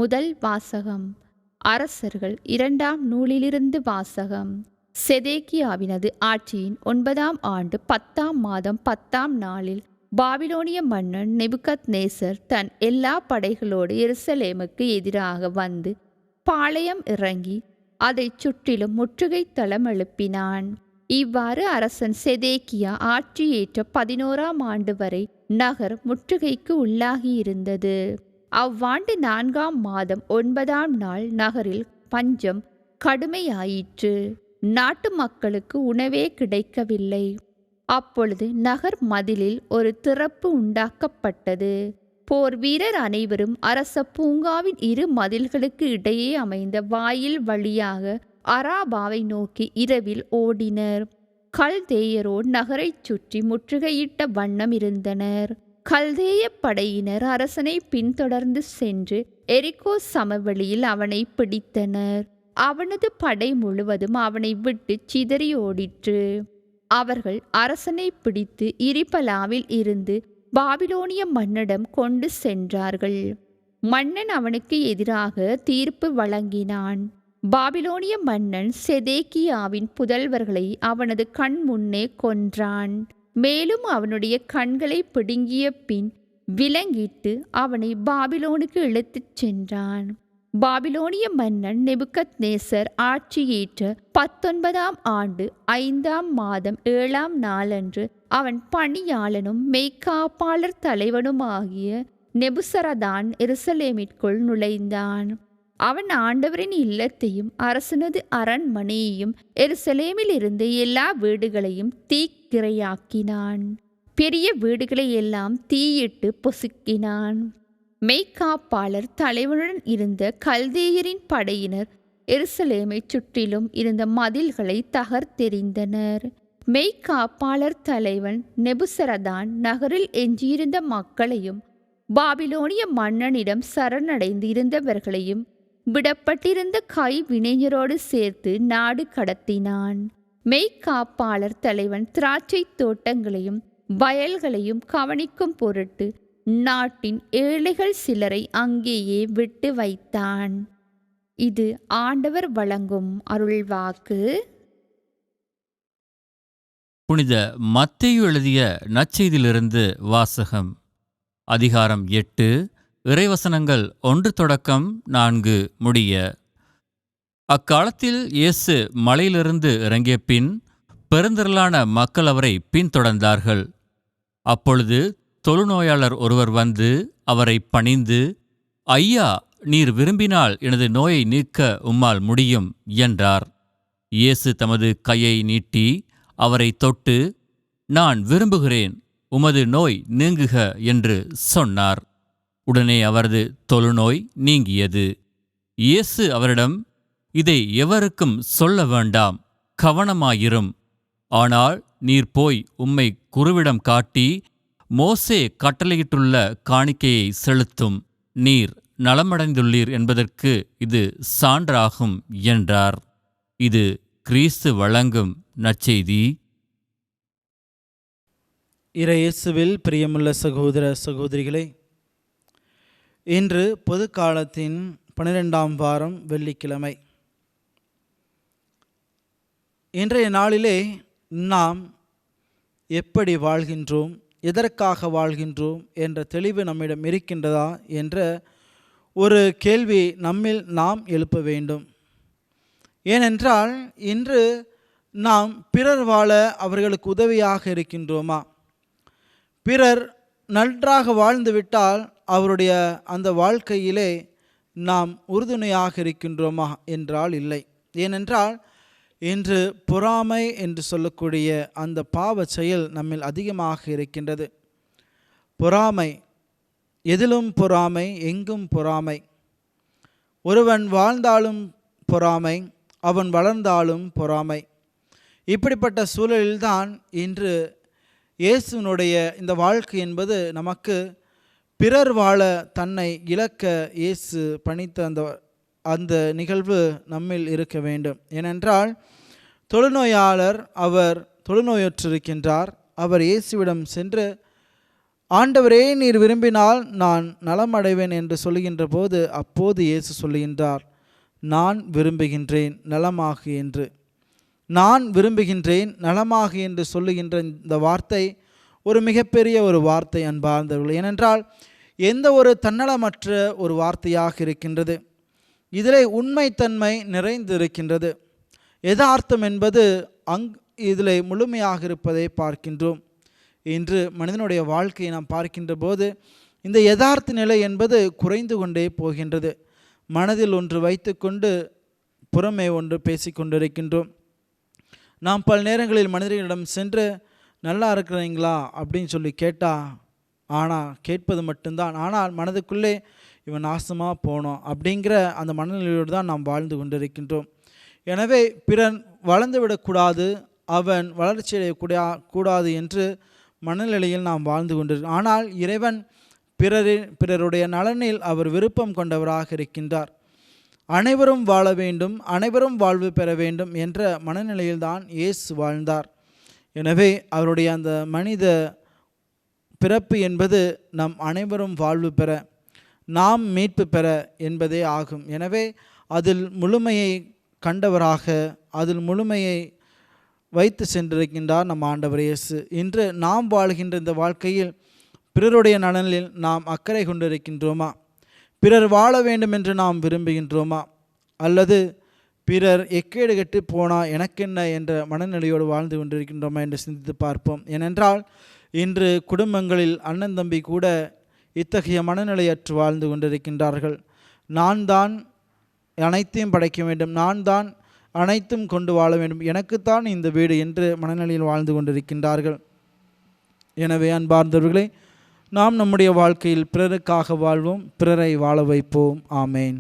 முதல் வாசகம். அரசர்கள் 2ஆம் நூலிலிருந்து வாசகம். செதேக்கியாவினது ஆட்சியின் 9ஆம் ஆண்டு 10ஆம் மாதம் 10ஆம் நாளில் பாபிலோனிய மன்னன் நெபுகத்நேசர் தன் எல்லா படைகளோடு எருசலேமுக்கு எதிராக வந்து பாளையம் இறங்கி அதைச் சுற்றிலும் முற்றுகை தளம் எழுப்பினான். இவ்வாறு அரசன் செதேக்கியா ஆட்சியேற்ற 11ஆம் ஆண்டு வரை நகர் முற்றுகைக்கு உள்ளாகியிருந்தது. அவ்வாண்டு 4ஆம் மாதம் 9ஆம் நாள் நகரில் பஞ்சம் கடுமையாயிற்று. நாட்டு மக்களுக்கு உணவே கிடைக்கவில்லை. அப்பொழுது நகர் மதிலில் ஒரு திறப்பு உண்டாக்கப்பட்டது. போர் வீரர் அனைவரும் அரச பூங்காவின் 2 மதில்களுக்கு இடையே அமைந்த வாயில் வழியாக அராபாவை நோக்கி இரவில் ஓடினர். கல்தேயரோ நகரைச் சுற்றி முற்றுகையிட்ட வண்ணம் இருந்தனர். கல்தேய படையினர் அரசனை பின்தொடர்ந்து சென்று எரிகோ சமவெளியில் அவனை பிடித்தனர். அவனது படை முழுவதும் அவனை விட்டு சிதறி ஓடிற்று. அவர்கள் அரசனை பிடித்து இரிபலாவில் இருந்து பாபிலோனிய மன்னனிடம் கொண்டு சென்றார்கள். மன்னன் அவனுக்கு எதிராக தீர்ப்பு வழங்கினான். பாபிலோனிய மன்னன் செதேக்கியாவின் புதல்வர்களை அவனது கண் முன்னே கொன்றான். மேலும் அவனுடைய கண்களை பிடுங்கிய பின் விலங்கிட்டு அவனை பாபிலோனுக்கு இழுத்துச் சென்றான். பாபிலோனிய மன்னன் நெபுகத்நேசர் ஆட்சியேற்ற 19ஆம் ஆண்டு 5ஆம் மாதம் 7ஆம் நாளன்று அவன் பணியாளனும் மெய்க்காப்பாளர் தலைவனுமாகிய நெபுசரதான் எருசலேமிற்குள் நுழைந்தான். அவன் ஆண்டவரின் இல்லத்தையும் அரசனது அரண்மனையையும் எருசலேமில் இருந்த எல்லா வீடுகளையும் தீக்கிரையாக்கினான். பெரிய வீடுகளை எல்லாம் தீயிட்டு பொசுக்கினான். மெய்க்காப்பாளர் தலைவனுடன் இருந்த கல்தேயரின் படையினர் எருசலேமை சுற்றிலும் இருந்த மதில்களை தகர்த்தெறிந்தனர். மெய்க்காப்பாளர் தலைவன் நெபுசரதான் நகரில் எஞ்சியிருந்த மக்களையும் பாபிலோனிய மன்னனிடம் சரணடைந்து இருந்தவர்களையும் விடப்பட்டிருந்த கைவினைஞரோடு சேர்த்து நாடு கடத்தினான். மெய்க்காப்பாளர் தலைவன் திராட்சை தோட்டங்களையும் வயல்களையும் கவனிக்கும் பொருட்டு நாட்டின் ஏழைகள் சிலரை அங்கேயே விட்டு வைத்தான். இது ஆண்டவர் வழங்கும் அருள்வாக்கு. புனித மத்தேயு எழுதிய நற்செய்தியிலிருந்து வாசகம். அதிகாரம் 8, இறைவசனங்கள் 1 தொடக்கம் 4 முடிய. அக்காலத்தில் இயேசு மலையிலிருந்து இறங்கிய பின் பெருந்திரளான மக்கள் அவரை பின்தொடர்ந்தார்கள். அப்பொழுது தொழுநோயாளர் ஒருவர் வந்து அவரை பணிந்து, ஐயா, நீர் விரும்பினால் எனது நோயை நீக்க உம்மால் முடியும் என்றார். இயேசு தமது கையை நீட்டி அவரை தொட்டு, நான் விரும்புகிறேன், உமது நோய் நீங்குக என்று சொன்னார். உடனே அவரது தொழுநோய் நீங்கியது. இயேசு அவரிடம், இதை எவருக்கும் சொல்ல வேண்டாம், கவனமாயிரும். ஆனால் நீர் போய் உம்மை குருவிடம் காட்டி மோசே கட்டளையிட்டுள்ள காணிக்கையை செலுத்தும். நீர் நலமடைந்துள்ளீர் என்பதற்கு இது சான்றாகும் என்றார். இது கிறிஸ்து வழங்கும் நற்செய்தி. இறையேசுவில் பிரியமுள்ள சகோதர சகோதரிகளே, இன்று பொது காலத்தின் 12ஆம் வாரம் வெள்ளிக்கிழமை. இன்றைய நாளிலே நாம் எப்படி வாழ்கின்றோம், எதற்காக வாழ்கின்றோம் என்ற தெளிவு நம்மிடம் இருக்கின்றதா என்ற ஒரு கேள்வி நம்மில் நாம் எழுப்ப வேண்டும். ஏனென்றால் இன்று நாம் பிறர் வாழ அவர்களுக்கு உதவியாக இருக்கின்றோமா? பிறர் நன்றாக வாழ்ந்துவிட்டால் அவருடைய அந்த வாழ்க்கையிலே நாம் உறுதுணையாக இருக்கின்றோமா என்றால் இல்லை. ஏனென்றால் இன்று பொறாமை என்று சொல்லக்கூடிய அந்த பாவ செயல் நம்மில் அதிகமாக இருக்கின்றது. பொறாமை, எதிலும் பொறாமை, எங்கும் பொறாமை. ஒருவன் வாழ்ந்தாலும் பொறாமை, அவன் வளர்ந்தாலும் பொறாமை. இப்படிப்பட்ட சூழலில்தான் இன்று இயேசுனுடைய இந்த வாழ்க்கை என்பது நமக்கு பிறர் வாழ தன்னை இழக்க இயேசு பணித்த அந்த நிகழ்வு நம்மில் இருக்க வேண்டும். ஏனென்றால் தொழுநோயாளர் அவர் தொழுநோயுற்றிருக்கின்றார். அவர் இயேசுவிடம் சென்று ஆண்டவரே, நீர் விரும்பினால் நான் நலமடைவேன் என்று சொல்லுகின்ற போது அப்போது இயேசு சொல்லுகின்றார், நான் விரும்புகின்றேன் நலமாகு என்று. நான் விரும்புகின்றேன் நலமாகு என்று சொல்லுகின்ற இந்த வார்த்தை ஒரு மிகப்பெரிய ஒரு வார்த்தை அன்பார்ந்தவர்கள். ஏனென்றால் எந்த ஒரு தன்னலமற்ற ஒரு வார்த்தையாக இருக்கின்றது. இதிலே உண்மைத்தன்மை நிறைந்து இருக்கின்றது. யதார்த்தம் என்பது இதிலே முழுமையாக இருப்பதை பார்க்கின்றோம். இன்று மனிதனுடைய வாழ்க்கையை நாம் பார்க்கின்ற போது இந்த யதார்த்த நிலை என்பது குறைந்து கொண்டே போகின்றது. மனதில் ஒன்று வைத்துக்கொண்டு புறமே ஒன்று பேசிக்கொண்டிருக்கின்றோம். நாம் பல நேரங்களில் மனிதர்களிடம் சென்று நல்லா இருக்கிறீங்களா அப்படின்னு சொல்லி கேட்டால் கேட்பது மட்டும்தான். ஆனால் மனதுக்குள்ளே இவன் நாசமாக போனோம் அப்படிங்கிற அந்த மனநிலையோடு தான் நாம் வாழ்ந்து கொண்டிருக்கின்றோம். எனவே பிறன் வளர்ந்து விடக்கூடாது, அவன் வளர்ச்சியடையக்கூடாது என்று மனநிலையில் நாம் வாழ்ந்து கொண்டிருக்கிறோம். ஆனால் இறைவன் பிறருடைய நலனில் அவர் விருப்பம் கொண்டவராக இருக்கின்றார். அனைவரும் வாழ வேண்டும், அனைவரும் வாழ்வு பெற வேண்டும் என்ற மனநிலையில்தான் இயேசு வாழ்ந்தார். எனவே அவருடைய அந்த மனித பிறப்பு என்பது நம் அனைவரும் வாழ்வு பெற, நாம் மீட்பு பெற என்பதே ஆகும். எனவே அதில் முழுமையை கண்டவராக, அதில் முழுமையை வைத்து சென்றிருக்கின்றார் நம் ஆண்டவர் இயேசு. இன்று நாம் வாழ்கின்ற இந்த வாழ்க்கையில் பிறருடைய நலனில் நாம் அக்கறை கொண்டிருக்கின்றோமா? பிறர் வாழ வேண்டும் என்று நாம் விரும்புகின்றோமா? அல்லது பிறர் எக்கேடு கெட்டு போனால் எனக்கென்ன என்ற மனநிலையோடு வாழ்ந்து கொண்டிருக்கின்றோமா என்று சிந்தித்து பார்ப்போம். ஏனென்றால் இன்று குடும்பங்களில் அண்ணன் தம்பி கூட இத்தகைய மனநிலையற்று வாழ்ந்து கொண்டிருக்கின்றார்கள். நான் தான் அனைத்தையும் படைக்க வேண்டும், நான் தான் அனைத்தும் கொண்டு வாழ வேண்டும், எனக்குத்தான் இந்த வீடு என்று மனநிலையில் வாழ்ந்து கொண்டிருக்கின்றார்கள். எனவே அன்பார்ந்தவர்களே, நாம் நம்முடைய வாழ்க்கையில் பிறருக்காக வாழ்வோம், பிறரை வாழ வைப்போம். ஆமேன்.